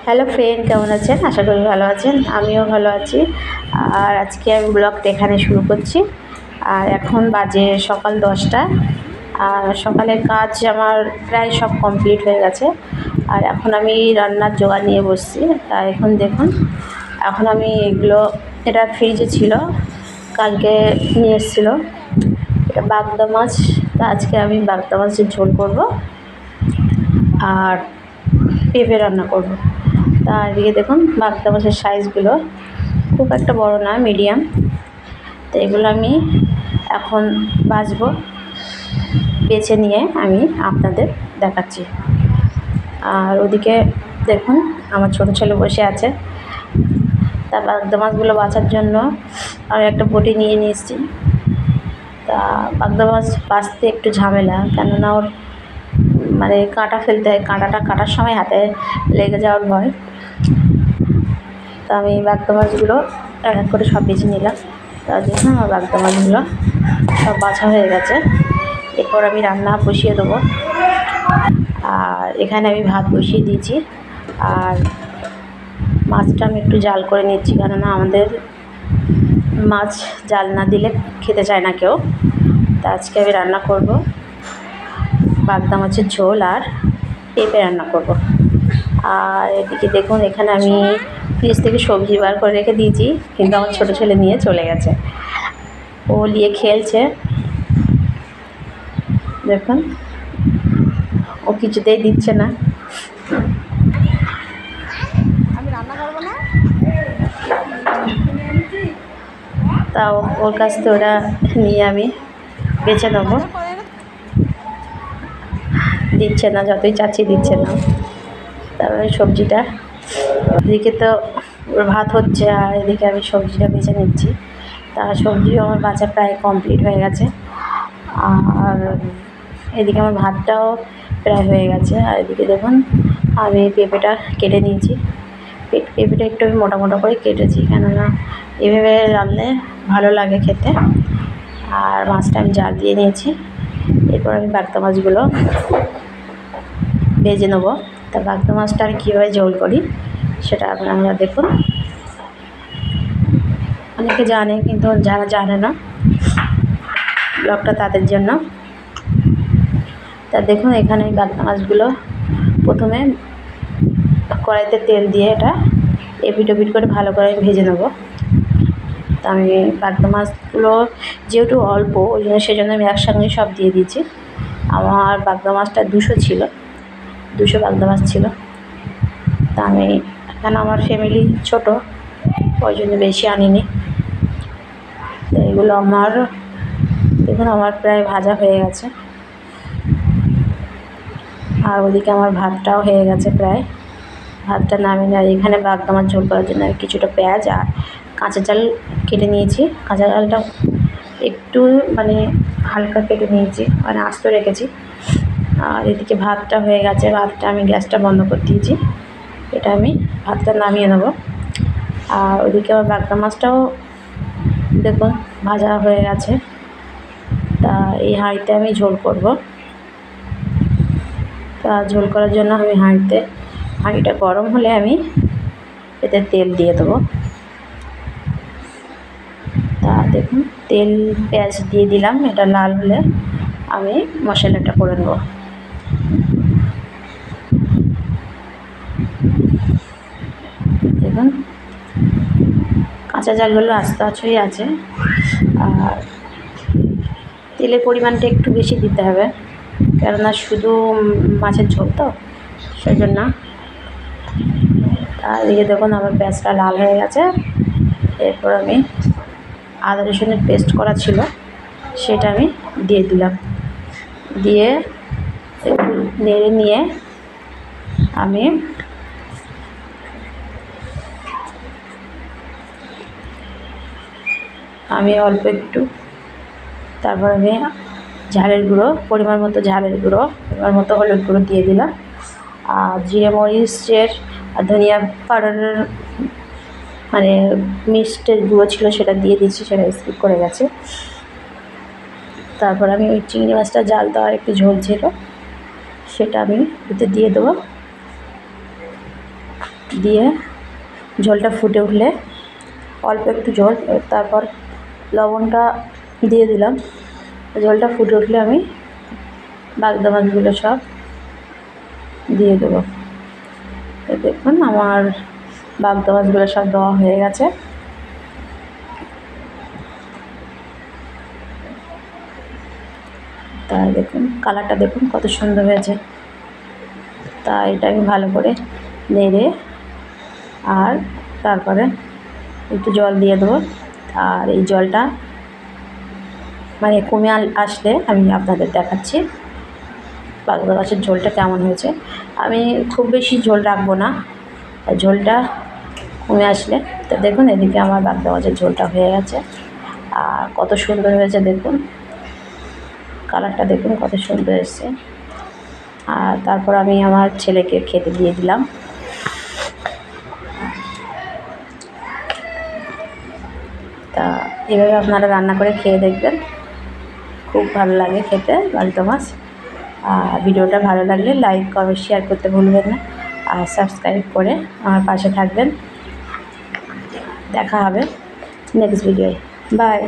Hello friend, কেমন আছেন? আশা করি ভালো আছেন। আমিও ভালো আছি। আর আজকে আমি ব্লগটা এখানে শুরু করছি। আর এখন বাজে সকাল 10টা। আর সকালের কাজ আমার প্রায় সব কমপ্লিট হয়ে গেছে। আর এখন আমি রান্নার জোগাড় নিয়ে বসছি। তা এখন দেখুন, এখন আমি এটা ফ্রিজে ছিল, কালকে নিয়ে এসেছিলো। এটা বাগদা মাছ। তা আজকে আমি বাগদা মাছের ঝোল করব আর পেঁপে রান্না করব। তা এদিকে দেখুন, বাগদা মাছের সাইজগুলো খুব একটা বড় না, মিডিয়াম। তো এগুলো আমি এখন বাছবো, বেছে নিয়ে আমি আপনাদের দেখাচ্ছি। আর ওদিকে দেখুন, আমার ছোটো ছেলে বসে আছে। তা বাগদা মাছগুলো বাছার জন্য আমি একটা বটি নিয়ে এসেছি। তা বাগদা মাছ বাছতে একটু ঝামেলা, কেননা ওর মানে কাঁটা ফেলতে হয়, কাঁটাটা কাটার সময় হাতে লেগে যাওয়ার ভয়। তো আমি বাগদা মাছগুলো এক এক করে সব বেছে নিলাম। তা দেখুন, আমার বাগদা মাছগুলো সব বাছা হয়ে গেছে। এরপর আমি রান্না বসিয়ে দেবো। আর এখানে আমি ভাত বসিয়ে দিয়েছি। আর মাছটা আমি একটু জাল করে নিচ্ছি, কেননা আমাদের মাছ জাল না দিলে খেতে চায় না কেউ। তা আজকে আমি রান্না করব বাগদা মাছের ঝোল আর পেঁপে রান্না করব। আর এদিকে দেখুন, এখানে আমি ফ্রিজ থেকে সবজি বার করে রেখে দিয়েছি, কিন্তু আমার ছোটো ছেলে নিয়ে চলে গেছে। ও নিয়ে খেলছে, দেখুন ও কিছুতেই দিচ্ছে না। আমি রান্না করবো না, তাও ওর কাছ থেকে ওরা নিয়ে আমি বেছে নেবো। দিচ্ছে না, যতই চাচ্ছি দিচ্ছে না। তারপরে সবজিটা, এদিকে তো ওর ভাত হচ্ছে আর এদিকে আমি সবজিটা বেছে নিচ্ছি। তা সবজিও আমার বাছা প্রায় কমপ্লিট হয়ে গেছে। আর এদিকে আমার ভাতটাও প্রায় হয়ে গেছে। আর এদিকে দেখুন, আমি পেঁপেটা কেটে নিয়েছি। পেঁপেটা একটু আমি মোটা মোটা করে কেটেছি, কেননা এভাবে রান্নায় ভালো লাগে খেতে। আর মাছটা আমি জাল দিয়ে নিয়েছি। এরপর আমি বাগদা মাছগুলো ভেজে নেবো। তা বাগদা মাছটা আমি কীভাবে ঝোল করি সেটা আপনারা দেখুন। অনেকে জানে, কিন্তু যারা জানে না, ব্লগটা তাদের জন্য। তা দেখুন, এখানে বাগদা মাছগুলো প্রথমে কড়াইতে তেল দিয়ে এটা এপিট ওপিট করে ভালো করে ভেজে নেব। তা আমি বাগদা মাছগুলো যেহেতু অল্প, ওই জন্য সেজন্য আমি একসঙ্গে সব দিয়ে দিয়েছি। আমার বাগদা মাছটা 200 ছিল, 200 বাগদা মাছ ছিল। তা আমি, কেন আমার ফ্যামিলি ছোটো, ওই জন্য বেশি আনিনি। তো এগুলো আমার দেখুন, আমার প্রায় ভাজা হয়ে গেছে। আর ওদিকে আমার ভাতটাও হয়ে গেছে প্রায়। ভাতটা নামিয়ে আর এখানে বাগদা মাছ ঝোল করার জন্য আমি কিছুটা পেঁয়াজ আর কাঁচা চাল কেটে নিয়েছি। কাঁচা চালটা একটু মানে হালকা কেটে নিয়েছি, মানে আস্ত রেখেছি। আর এদিকে ভাতটা হয়ে গেছে, ভাতটা আমি গ্যাসটা বন্ধ করে দিয়েছি। এটা আমি ভাতটা নামিয়ে নেব। আর ওদিকে আমার বাগদা মাছটাও দেখুন ভাজা হয়ে গেছে। তা এই হাঁড়িতে আমি ঝোল করব। তা ঝোল করার জন্য আমি হাঁড়িটা গরম হলে আমি এতে তেল দিয়ে দেবো। তা দেখুন, তেল পেঁয়াজ দিয়ে দিলাম। এটা লাল হলে আমি মশলাটা করে নেব। দেখুন, কাঁচা ঝালগুলো আস্তে আস্তেই আছে। আর তেলের পরিমাণটা একটু বেশি দিতে হবে, কেননা শুধু মাছের ঝোল তো, সেই জন্য। আর এদিকে দেখুন, আমার পেঁয়াজটা লাল হয়ে গেছে। এরপর আমি আদা রসুনের পেস্ট করা ছিল, সেটা আমি দিয়ে দিলাম। দিয়ে একটু নেড়ে নিয়ে আমি অল্প একটু, তারপর আমি ঝালের গুঁড়ো, পরিমাণ মতো ঝালের গুঁড়ো, পরিমাণ মতো হলুদ গুঁড়ো দিয়ে দিলাম। আর জিরে মরিচের আর ধনিয়া পাউডারের মানে মিষ্টের গুঁড়ো ছিল, সেটা দিয়ে দিচ্ছি, সেটা স্কিপ করে গেছে। তারপর আমি ওই চিংড়ি মাছটা জাল দেওয়ার একটু ঝোল ছিল, সেটা আমি এতে দিয়ে দেবো। দিয়ে ঝোলটা ফুটে উঠলে অল্প একটু ঝোল, তারপর লবণটা দিয়ে দিলাম। ঝোলটা ফুটে উঠলে আমি বাগদা মাছগুলো সব দিয়ে দেবো। দেখুন আমার বাগদা মাছগুলো সব দেওয়া হয়ে গেছে। তাই দেখুন কালারটা দেখুন কত সুন্দর হয়েছে। তা এটা আমি ভালো করে নেড়ে আর তারপরে একটু জল দিয়ে দেবো। আর এই জলটা মানে কমে আসলে আমি আপনাদের দেখাচ্ছি বাগদা মাছের ঝোলটা কেমন হয়েছে। আমি খুব বেশি ঝোল রাখবো না, ঝোলটা কমে আসলে। তো দেখুন এদিকে আমার বাগদা মাছের ঝোলটা হয়ে গেছে আর কত সুন্দর হয়েছে দেখুন, কালারটা দেখুন কত সুন্দর এসছে। আর তারপর আমি আমার ছেলেকে খেতে দিয়ে দিলাম। তা এভাবে আপনারা রান্না করে খেয়ে দেখবেন, খুব ভালো লাগে খেতে বাগদা মাছ। আর ভিডিওটা ভালো লাগলে লাইক কমেন্ট শেয়ার করতে ভুলবেন না, আর সাবস্ক্রাইব করে আমার পাশে থাকবেন। দেখা হবে নেক্সট ভিডিওয়। বাই।